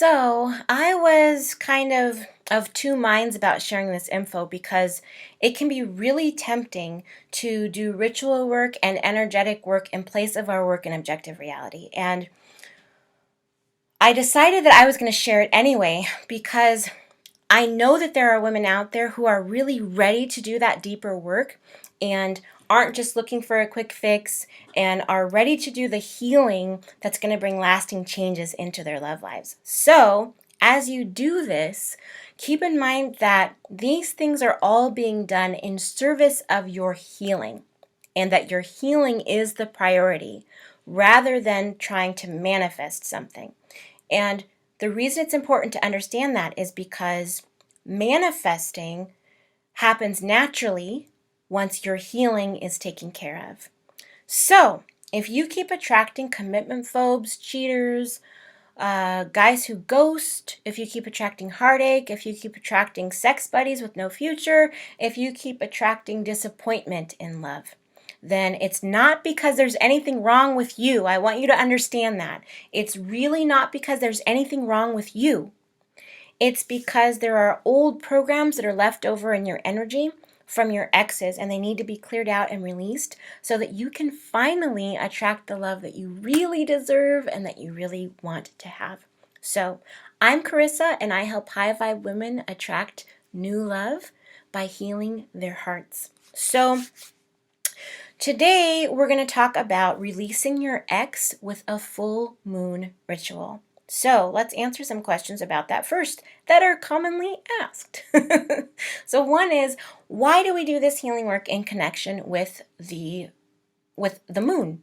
So I was kind of two minds about sharing this info because it can be really tempting to do ritual work and energetic work in place of our work in objective reality. And I decided that I was going to share it anyway because I know that there are women out there who are really ready to do that deeper work and aren't just looking for a quick fix and are ready to do the healing that's going to bring lasting changes into their love lives. So, as you do this, keep in mind that these things are all being done in service of your healing and that your healing is the priority rather than trying to manifest something. And the reason it's important to understand that is because manifesting happens naturally once your healing is taken care of. So, if you keep attracting commitment phobes, cheaters, guys who ghost, if you keep attracting heartache, if you keep attracting sex buddies with no future, if you keep attracting disappointment in love, then it's not because there's anything wrong with you. I want you to understand that. It's really not because there's anything wrong with you. It's because there are old programs that are left over in your energy from your exes, and they need to be cleared out and released so that you can finally attract the love that you really deserve and that you really want to have. So, I'm Carissa, and I help high vibe women attract new love by healing their hearts. So, today we're going to talk about releasing your ex with a full moon ritual. So let's answer some questions about that first that are commonly asked. So one is, why do we do this healing work in connection with the moon?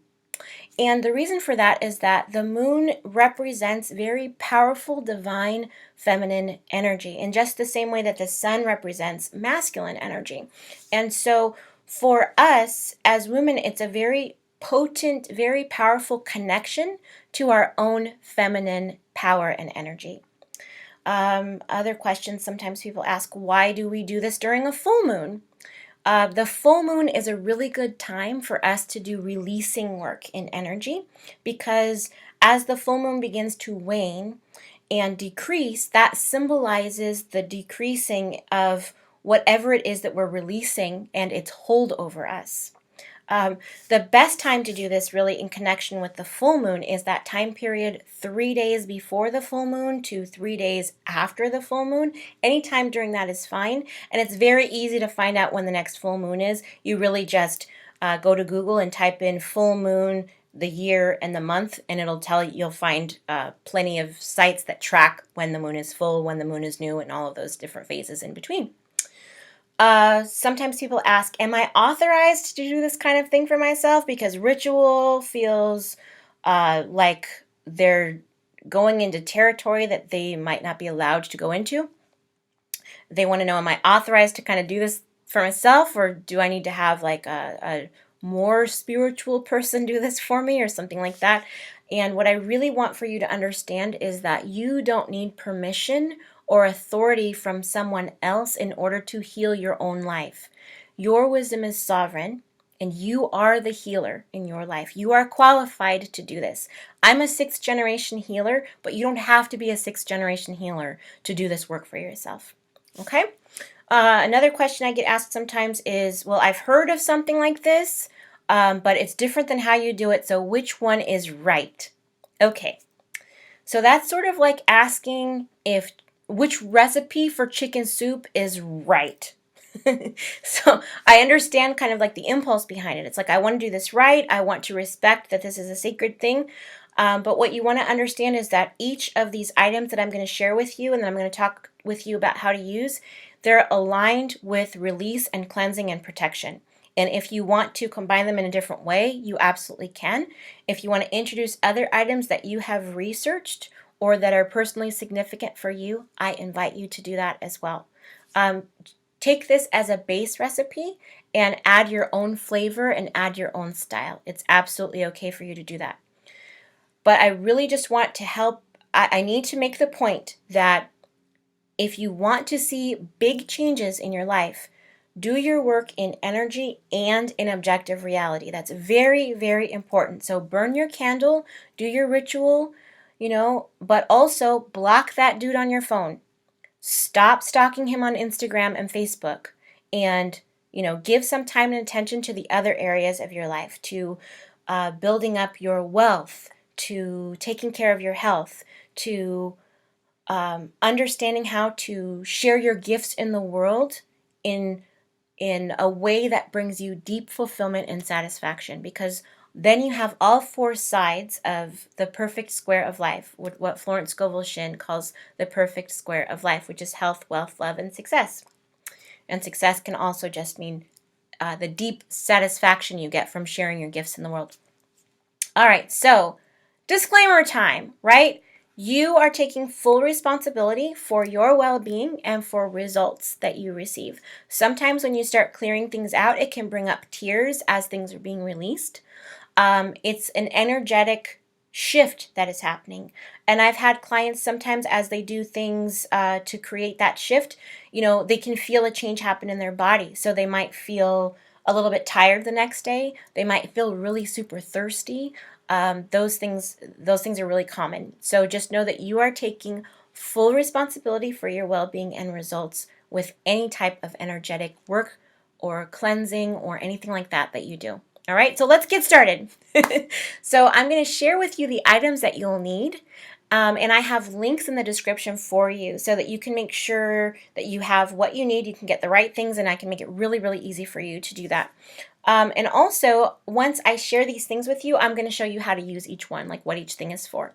And the reason for that is that the moon represents very powerful divine feminine energy in just the same way that the sun represents masculine energy. And so for us as women, it's a very potent, very powerful connection to our own feminine power and energy. Other questions sometimes people ask, why do we do this during a full moon? The full moon is a really good time for us to do releasing work in energy because as the full moon begins to wane and decrease, that symbolizes the decreasing of whatever it is that we're releasing and its hold over us. The best time to do this really in connection with the full moon is that time period 3 days before the full moon to 3 days after the full moon. Anytime during that is fine. And it's very easy to find out when the next full moon is. You really just go to Google and type in full moon, the year, and the month, and it'll tell you, you'll find plenty of sites that track when the moon is full, when the moon is new, and all of those different phases in between. Sometimes people ask, am I authorized to do this kind of thing for myself? Because ritual feels like they're going into territory that they might not be allowed to go into. They want to know, am I authorized to kind of do this for myself, or do I need to have like a more spiritual person do this for me or something like that? And what I really want for you to understand is that you don't need permission or authority from someone else in order to heal your own life. Your wisdom is sovereign, and you are the healer in your life. You are qualified to do this. I'm a 6th generation healer, but you don't have to be a 6th generation healer to do this work for yourself. Okay? Another question I get asked sometimes is, well, I've heard of something like this, but it's different than how you do it, so which one is right? Okay. So that's sort of like asking if which recipe for chicken soup is right. So I understand kind of like the impulse behind it. It's like, I want to do this right. I want to respect that this is a sacred thing. But what you want to understand is that each of these items that I'm going to share with you and that I'm going to talk with you about how to use, they're aligned with release and cleansing and protection. And if you want to combine them in a different way, you absolutely can. If you want to introduce other items that you have researched or that are personally significant for you, I invite you to do that as well. Take this as a base recipe and add your own flavor and add your own style. It's absolutely okay for you to do that. But I really just want to help. I need to make the point that if you want to see big changes in your life, do your work in energy and in objective reality. That's very, very important. So burn your candle, do your ritual, but also block that dude on your phone. Stop stalking him on Instagram and Facebook, and give some time and attention to the other areas of your life, to building up your wealth, to taking care of your health, to understanding how to share your gifts in the world in a way that brings you deep fulfillment and satisfaction, because then you have all four sides of the perfect square of life, what Florence Scovel Shinn calls the perfect square of life, which is health, wealth, love, and success. And success can also just mean the deep satisfaction you get from sharing your gifts in the world. All right, so disclaimer time, right? You are taking full responsibility for your well-being and for results that you receive. Sometimes when you start clearing things out, it can bring up tears as things are being released. It's an energetic shift that is happening. And I've had clients sometimes as they do things to create that shift, they can feel a change happen in their body. So they might feel a little bit tired the next day. They might feel really super thirsty. Those things are really common. So just know that you are taking full responsibility for your well-being and results with any type of energetic work or cleansing or anything like that you do. All right, so let's get started. So I'm going to share with you the items that you'll need. And I have links in the description for you so that you can make sure that you have what you need. You can get the right things, and I can make it really, really easy for you to do that. And also, once I share these things with you, I'm going to show you how to use each one, like what each thing is for.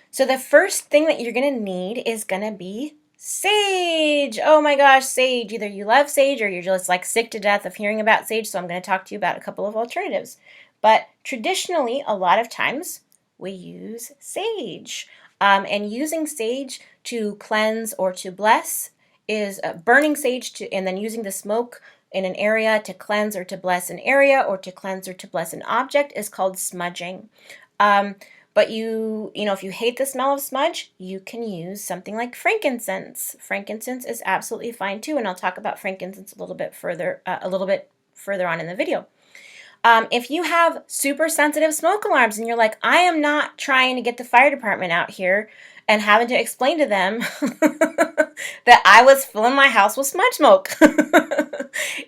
So the first thing that you're going to need is going to be sage. Oh my gosh, sage. Either you love sage or you're just like sick to death of hearing about sage, so I'm going to talk to you about a couple of alternatives. But traditionally, a lot of times, we use sage. And using sage to cleanse or to bless is burning sage and then using the smoke in an area to cleanse or to bless an area or to cleanse or to bless an object is called smudging. But if you hate the smell of smudge, you can use something like frankincense. Frankincense is absolutely fine too, and I'll talk about frankincense a little bit further on in the video. If you have super sensitive smoke alarms and you're like, I am not trying to get the fire department out here and having to explain to them that I was filling my house with smudge smoke.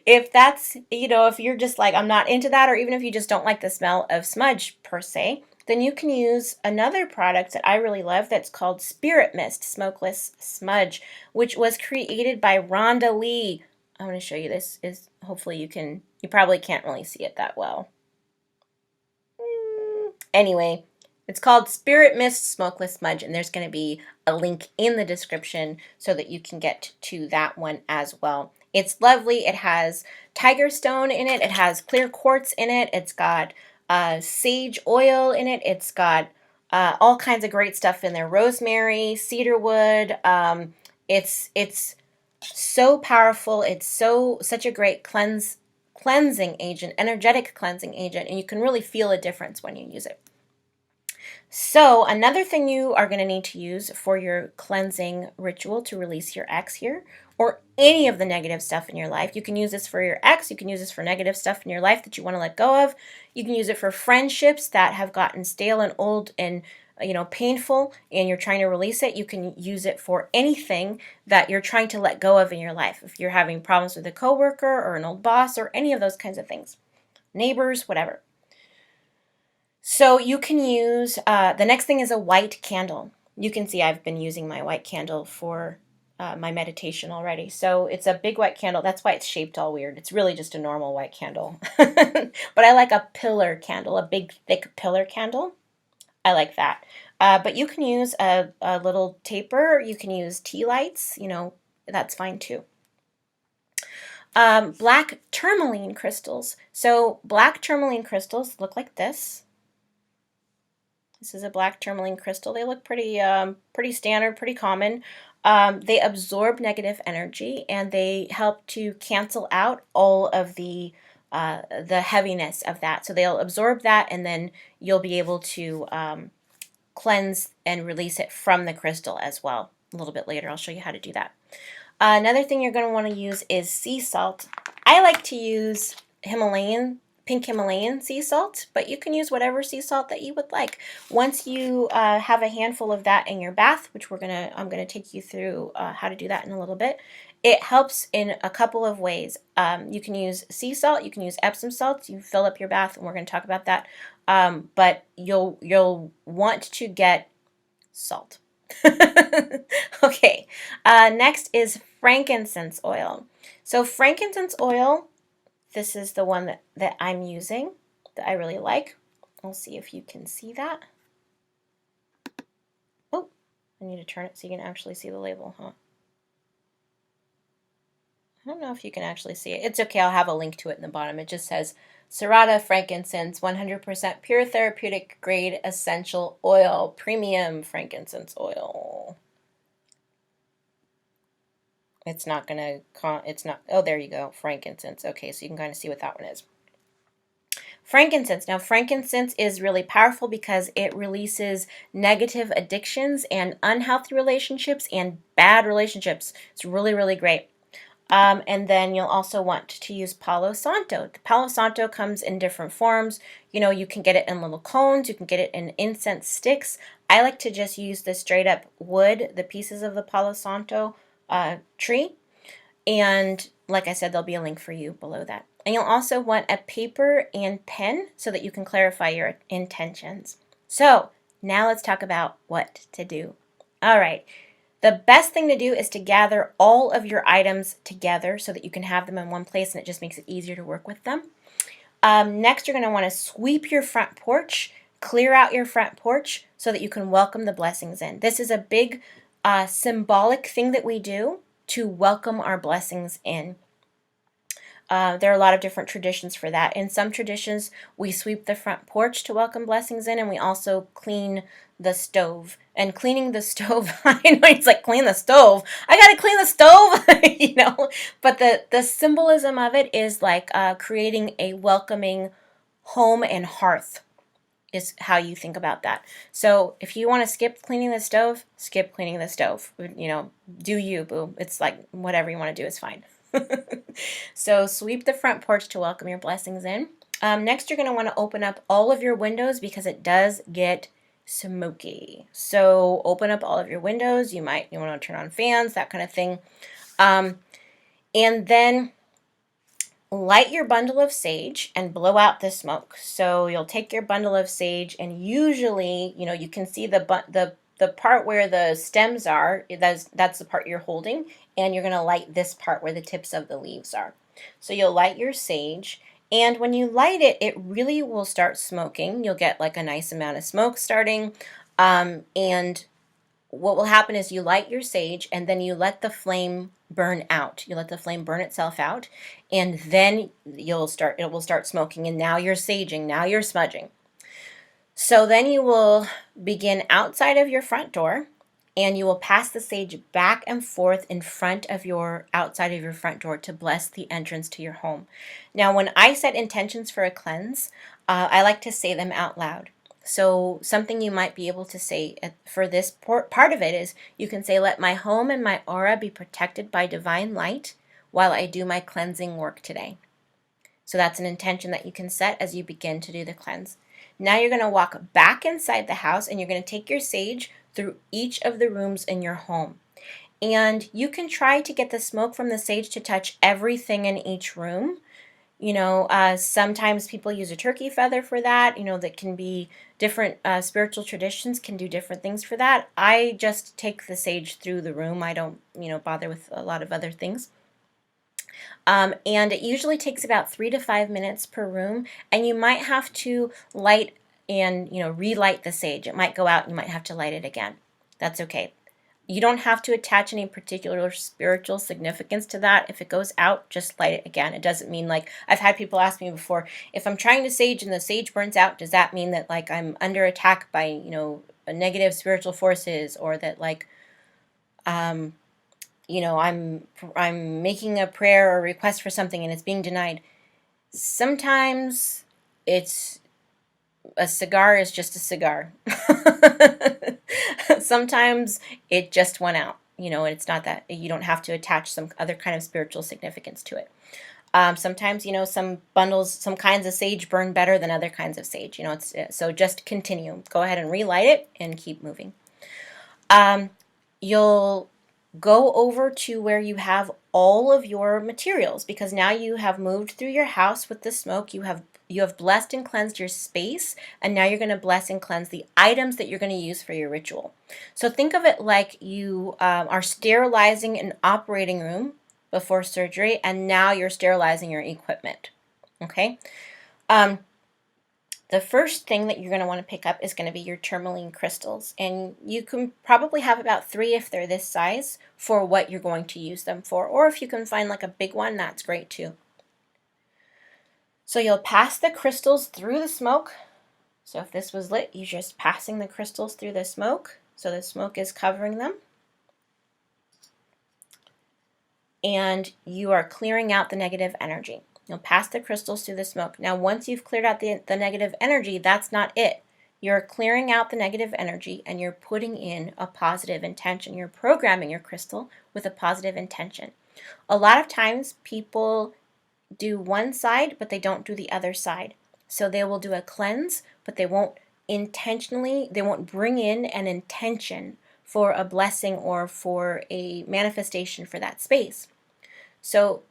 If that's, if you're just like, I'm not into that, or even if you just don't like the smell of smudge per se, then you can use another product that I really love that's called Spirit Mist Smokeless Smudge, which was created by Rhonda Lee. I want to show you this. Hopefully you probably can't really see it that well. Anyway, it's called Spirit Mist Smokeless Smudge, and there's going to be a link in the description so that you can get to that one as well. It's lovely. It has tiger stone in it. It has clear quartz in it. It's got sage oil in it. It's got all kinds of great stuff in there. Rosemary, cedarwood. It's so powerful. It's such a great cleansing agent, energetic cleansing agent, and you can really feel a difference when you use it. So another thing you are going to need to use for your cleansing ritual to release your ex here, or any of the negative stuff in your life. You can use this for your ex. You can use this for negative stuff in your life that you want to let go of. You can use it for friendships that have gotten stale and old and painful, and you're trying to release it. You can use it for anything that you're trying to let go of in your life. If you're having problems with a coworker or an old boss or any of those kinds of things, neighbors, whatever. So you can use, the next thing is a white candle. You can see I've been using my white candle for my meditation already. So it's a big white candle. That's why it's shaped all weird. It's really just a normal white candle. But I like a pillar candle, a big, thick pillar candle. I like that. But you can use a little taper. You can use tea lights. That's fine too. Black tourmaline crystals. So black tourmaline crystals look like this. This is a black tourmaline crystal. They look pretty standard, pretty common. They absorb negative energy, and they help to cancel out all of the heaviness of that. So they'll absorb that, and then you'll be able to cleanse and release it from the crystal as well. A little bit later, I'll show you how to do that. Another thing you're going to want to use is sea salt. I like to use Himalayan pink Himalayan sea salt, but you can use whatever sea salt that you would like. Once you have a handful of that in your bath, which I'm gonna take you through how to do that in a little bit. It helps in a couple of ways. You can use sea salt, you can use Epsom salts. You fill up your bath, and we're going to talk about that. But you'll want to get salt. Okay. Next is frankincense oil. So frankincense oil, this is the one that I'm using that I really like. I'll see if you can see that. Oh, I need to turn it so you can actually see the label, huh? I don't know if you can actually see it. It's okay, I'll have a link to it in the bottom. It just says Serrata frankincense, 100% pure therapeutic grade essential oil, premium frankincense oil. It's not gonna, oh, there you go, frankincense. Okay, so you can kind of see what that one is. Frankincense. Now, frankincense is really powerful because it releases negative addictions and unhealthy relationships and bad relationships. It's really, really great. And then you'll also want to use palo santo. The palo santo comes in different forms. You know, you can get it in little cones. You can get it in incense sticks. I like to just use the straight up wood, the pieces of the palo santo tree. And like I said, there'll be a link for you below that. And you'll also want a paper and pen so that you can clarify your intentions. So now let's talk about what to do. All right. The best thing to do is to gather all of your items together so that you can have them in one place, and it just makes it easier to work with them. Next, you're going to want to sweep your front porch, clear out your front porch so that you can welcome the blessings in. This is a big symbolic thing that we do to welcome our blessings in. There are a lot of different traditions for that. In some traditions, we sweep the front porch to welcome blessings in, and we also clean the stove. And cleaning the stove, I know it's like, clean the stove. I gotta clean the stove, you know. But the symbolism of it is like creating a welcoming home and hearth is how you think about that. So if you want to skip cleaning the stove, skip cleaning the stove. You know, do you, boo. It's like whatever you want to do is fine. So sweep the front porch to welcome your blessings in. Next, you're going to want to open up all of your windows because it does get smoky. So open up all of your windows. You want to turn on fans, that kind of thing. And then light your bundle of sage and blow out the smoke. So you'll take your bundle of sage, and usually, you know, you can see the part where the stems are, that's the part you're holding, and you're going to light this part where the tips of the leaves are. So you'll light your sage, and when you light it, it really will start smoking. You'll get like a nice amount of smoke starting, and what will happen is you light your sage, and then you let the flame burn out. You let the flame burn itself out, and then it will start smoking, and now you're saging, now you're smudging. So then you will begin outside of your front door, and you will pass the sage back and forth in front of outside of your front door to bless the entrance to your home. Now, when I set intentions for a cleanse, I like to say them out loud. So something you might be able to say for this part of it is you can say, let my home and my aura be protected by divine light while I do my cleansing work today. So that's an intention that you can set as you begin to do the cleanse. Now you're going to walk back inside the house, and you're going to take your sage through each of the rooms in your home. And you can try to get the smoke from the sage to touch everything in each room. You know, sometimes people use a turkey feather for that. You know, that can be different spiritual traditions can do different things for that. I just take the sage through the room. I don't, bother with a lot of other things. And it usually takes about 3 to 5 minutes per room, and you might have to light and, relight the sage. It might go out and you might have to light it again. That's okay. You don't have to attach any particular spiritual significance to that. If it goes out, just light it again. It doesn't mean, like, I've had people ask me before, if I'm trying to sage and the sage burns out, does that mean that, like, I'm under attack by, negative spiritual forces, or that, like, I'm making a prayer or request for something and it's being denied? Sometimes a cigar is just a cigar. Sometimes it just went out, and it's not that you don't have to attach some other kind of spiritual significance to it. Sometimes, some bundles, some kinds of sage burn better than other kinds of sage. So just continue. Go ahead and relight it and keep moving. You'll go over to where you have all of your materials, because now you have moved through your house with the smoke. You have blessed and cleansed your space, and now you're going to bless and cleanse the items that you're going to use for your ritual. So think of it like you are sterilizing an operating room before surgery, and now you're sterilizing your equipment. Okay? The first thing that you're going to want to pick up is going to be your tourmaline crystals. And you can probably have about 3 if they're this size for what you're going to use them for. Or if you can find like a big one, that's great too. So you'll pass the crystals through the smoke. So if this was lit, you're just passing the crystals through the smoke. So the smoke is covering them. And you are clearing out the negative energy. You'll pass the crystals through the smoke. Now, once you've cleared out the negative energy, that's not it. You're clearing out the negative energy and you're putting in a positive intention. You're programming your crystal with a positive intention. A lot of times people do one side, but they don't do the other side. So they will do a cleanse, but they won't bring in an intention for a blessing or for a manifestation for that space. So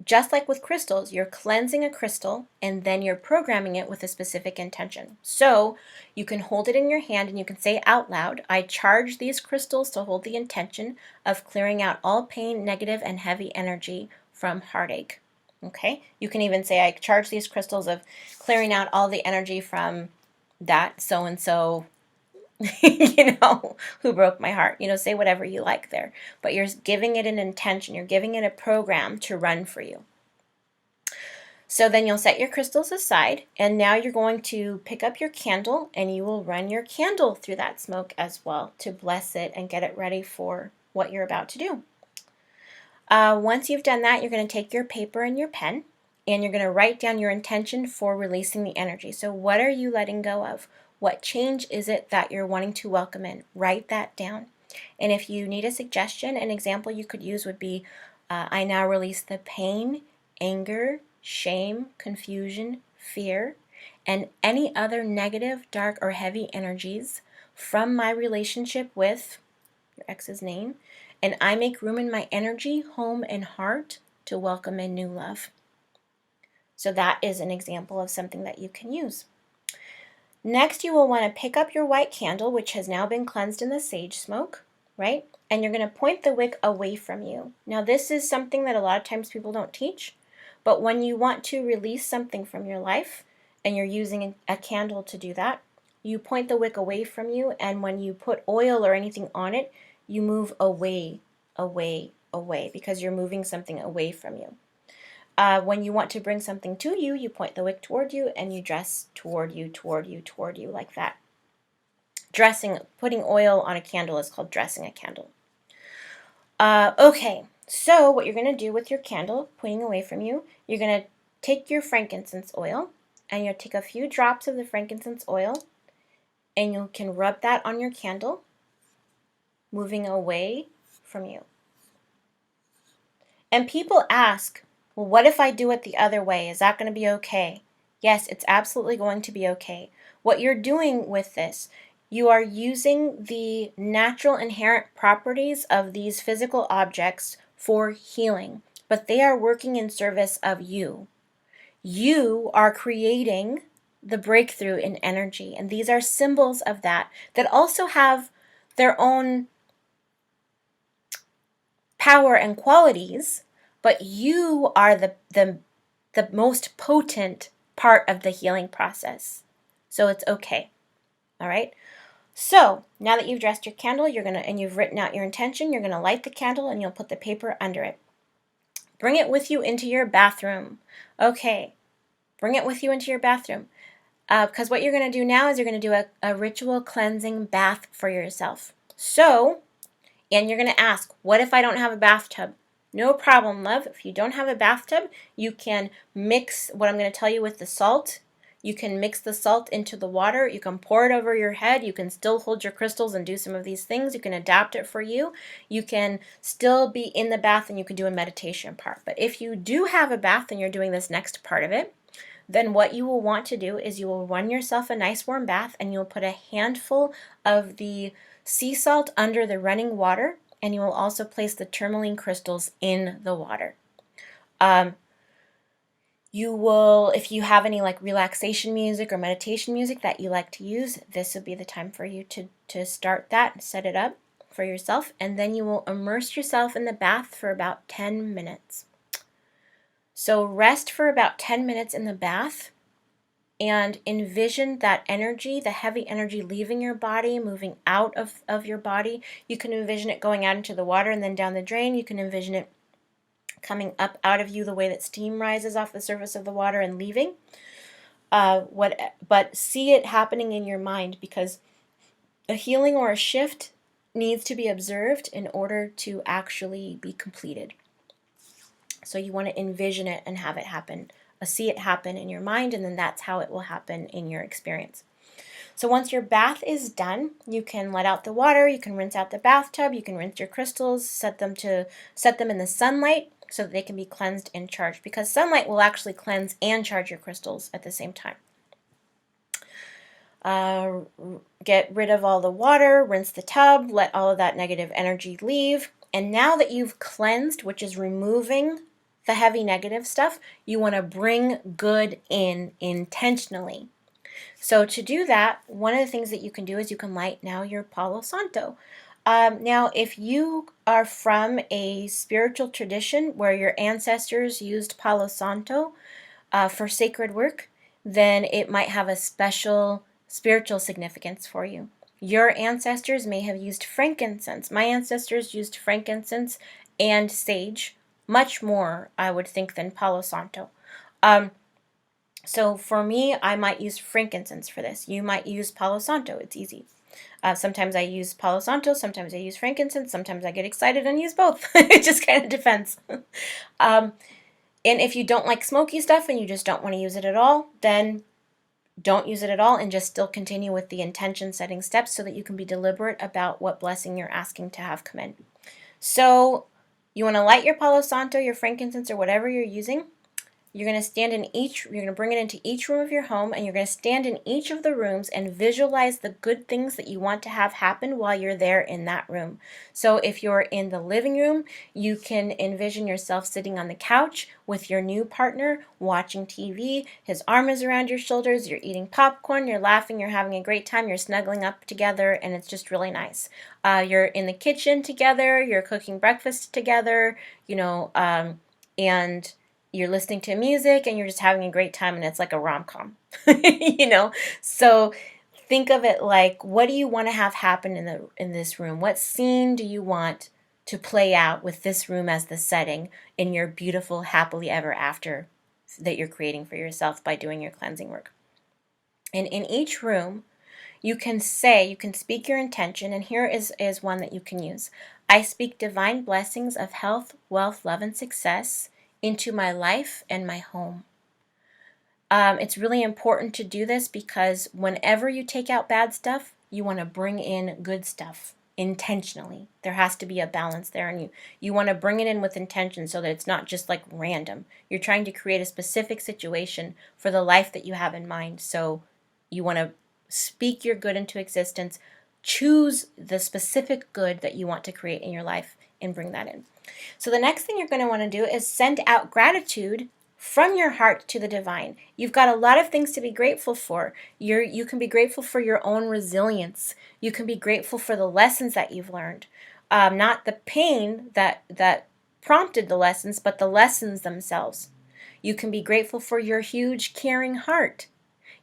just like with crystals, you're cleansing a crystal and then you're programming it with a specific intention. So you can hold it in your hand and you can say out loud, I charge these crystals to hold the intention of clearing out all pain, negative, and heavy energy from heartache. Okay? You can even say, I charge these crystals of clearing out all the energy from that so-and-so who broke my heart. Say whatever you like there. But you're giving it an intention. You're giving it a program to run for you. So then you'll set your crystals aside, and now you're going to pick up your candle, and you will run your candle through that smoke as well to bless it and get it ready for what you're about to do. Once you've done that, you're going to take your paper and your pen, and you're going to write down your intention for releasing the energy. So what are you letting go of? What change is it that you're wanting to welcome in? Write that down. And if you need a suggestion, an example you could use would be, I now release the pain, anger, shame, confusion, fear, and any other negative, dark, or heavy energies from my relationship with your ex's name, and I make room in my energy, home, and heart to welcome in new love. So that is an example of something that you can use. Next, you will want to pick up your white candle, which has now been cleansed in the sage smoke, right? And you're going to point the wick away from you. Now, this is something that a lot of times people don't teach, but when you want to release something from your life and you're using a candle to do that, you point the wick away from you, and when you put oil or anything on it, you move away, away, away, because you're moving something away from you. When you want to bring something to you, you point the wick toward you and you dress toward you, toward you, toward you, like that. Putting oil on a candle is called dressing a candle. Okay, so what you're going to do with your candle pointing away from you, you're going to take your frankincense oil and you'll take a few drops of the frankincense oil and you can rub that on your candle, moving away from you. And people ask, well, what if I do it the other way? Is that going to be okay? Yes, it's absolutely going to be okay. What you're doing with this, you are using the natural inherent properties of these physical objects for healing, but they are working in service of you. You are creating the breakthrough in energy, and these are symbols of that also have their own power and qualities, but you are the most potent part of the healing process. So it's okay. All right? So now that you've dressed your candle, and you've written out your intention, you're going to light the candle and you'll put the paper under it. Bring it with you into your bathroom. Okay. Bring it with you into your bathroom. Because what you're going to do now is you're going to do a ritual cleansing bath for yourself. And you're going to ask, what if I don't have a bathtub? No problem, love. If you don't have a bathtub, you can mix what I'm going to tell you with the salt. You can mix the salt into the water. You can pour it over your head. You can still hold your crystals and do some of these things. You can adapt it for you. You can still be in the bath and you can do a meditation part. But if you do have a bath and you're doing this next part of it, then what you will want to do is you will run yourself a nice warm bath and you'll put a handful of the sea salt under the running water, and you will also place the tourmaline crystals in the water. You will, if you have any like relaxation music or meditation music that you like to use, this would be the time for you to start that and set it up for yourself, and then you will immerse yourself in the bath for about 10 minutes. So rest for about 10 minutes in the bath and envision that energy, the heavy energy leaving your body, moving out of your body. You can envision it going out into the water and then down the drain. You can envision it coming up out of you the way that steam rises off the surface of the water and leaving. But see it happening in your mind, because a healing or a shift needs to be observed in order to actually be completed. So you want to envision it and have it happen. See it happen in your mind, and then that's how it will happen in your experience. So once your bath is done, you can let out the water, you can rinse out the bathtub, you can rinse your crystals, set them in the sunlight so that they can be cleansed and charged, because sunlight will actually cleanse and charge your crystals at the same time. Get rid of all the water, rinse the tub, let all of that negative energy leave. And now that you've cleansed, which is removing the heavy negative stuff, you want to bring good in intentionally. So to do that, one of the things that you can do is you can light now your palo santo. Now, if you are from a spiritual tradition where your ancestors used palo santo for sacred work, then it might have a special spiritual significance for you. Your ancestors may have used frankincense. My ancestors used frankincense and sage, much more, I would think, than palo santo. So for me, I might use frankincense for this. You might use palo santo. It's easy. Sometimes I use palo santo, sometimes I use frankincense, sometimes I get excited and use both. It just kind of depends. And if you don't like smoky stuff and you just don't want to use it at all, then don't use it at all and just still continue with the intention setting steps so that you can be deliberate about what blessing you're asking to have come in. So you want to light your palo santo, your frankincense, or whatever you're using. You're going to bring it into each room of your home, and you're going to stand in each of the rooms and visualize the good things that you want to have happen while you're there in that room. So if you're in the living room, you can envision yourself sitting on the couch with your new partner, watching TV. His arm is around your shoulders, you're eating popcorn, you're laughing, you're having a great time, you're snuggling up together, and it's just really nice. You're in the kitchen together, you're cooking breakfast together, and you're listening to music and you're just having a great time, and it's like a rom-com, So think of it like, what do you want to have happen in this room? What scene do you want to play out with this room as the setting in your beautiful happily ever after that you're creating for yourself by doing your cleansing work? And in each room, you can speak your intention, and here is one that you can use. I speak divine blessings of health, wealth, love, and success into my life and my home. It's really important to do this because whenever you take out bad stuff, you want to bring in good stuff intentionally. There has to be a balance there, and you want to bring it in with intention so that it's not just like random. You're trying to create a specific situation for the life that you have in mind. So you want to speak your good into existence, choose the specific good that you want to create in your life, and bring that in. So the next thing you're going to want to do is send out gratitude from your heart to the divine. You've got a lot of things to be grateful for. You can be grateful for your own resilience. You can be grateful for the lessons that you've learned. Not the pain that prompted the lessons, but the lessons themselves. You can be grateful for your huge, caring heart.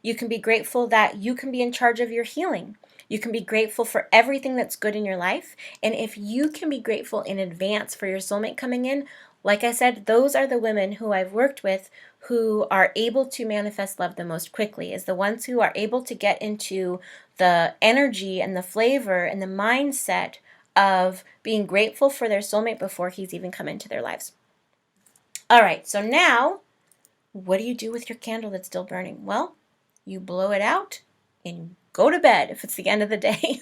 You can be grateful that you can be in charge of your healing. You can be grateful for everything that's good in your life. And if you can be grateful in advance for your soulmate coming in, like I said, those are the women who I've worked with who are able to manifest love the most quickly, is the ones who are able to get into the energy and the flavor and the mindset of being grateful for their soulmate before he's even come into their lives. All right, so now, what do you do with your candle that's still burning? Well, you blow it out, and go to bed if it's the end of the day.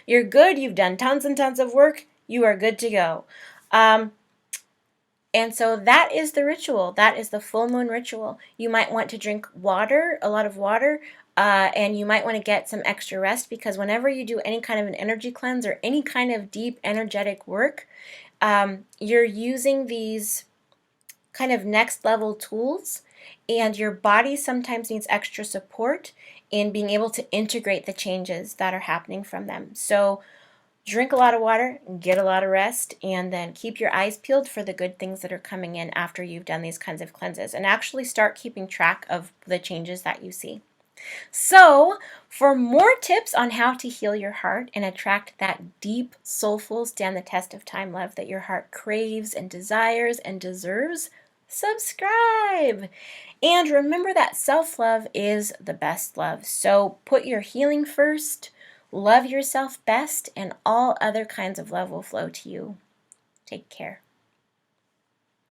You're good. You've done tons and tons of work. You are good to go. And so that is the ritual. That is the full moon ritual. You might want to drink water, a lot of water, and you might want to get some extra rest, because whenever you do any kind of an energy cleanse or any kind of deep energetic work, you're using these kind of next level tools, and your body sometimes needs extra support in being able to integrate the changes that are happening from them. So drink a lot of water, get a lot of rest, and then keep your eyes peeled for the good things that are coming in after you've done these kinds of cleanses, and actually start keeping track of the changes that you see. So, for more tips on how to heal your heart and attract that deep, soulful, stand the test of time love that your heart craves and desires and deserves, subscribe. And remember that self-love is the best love. So put your healing first, love yourself best, and all other kinds of love will flow to you. Take care.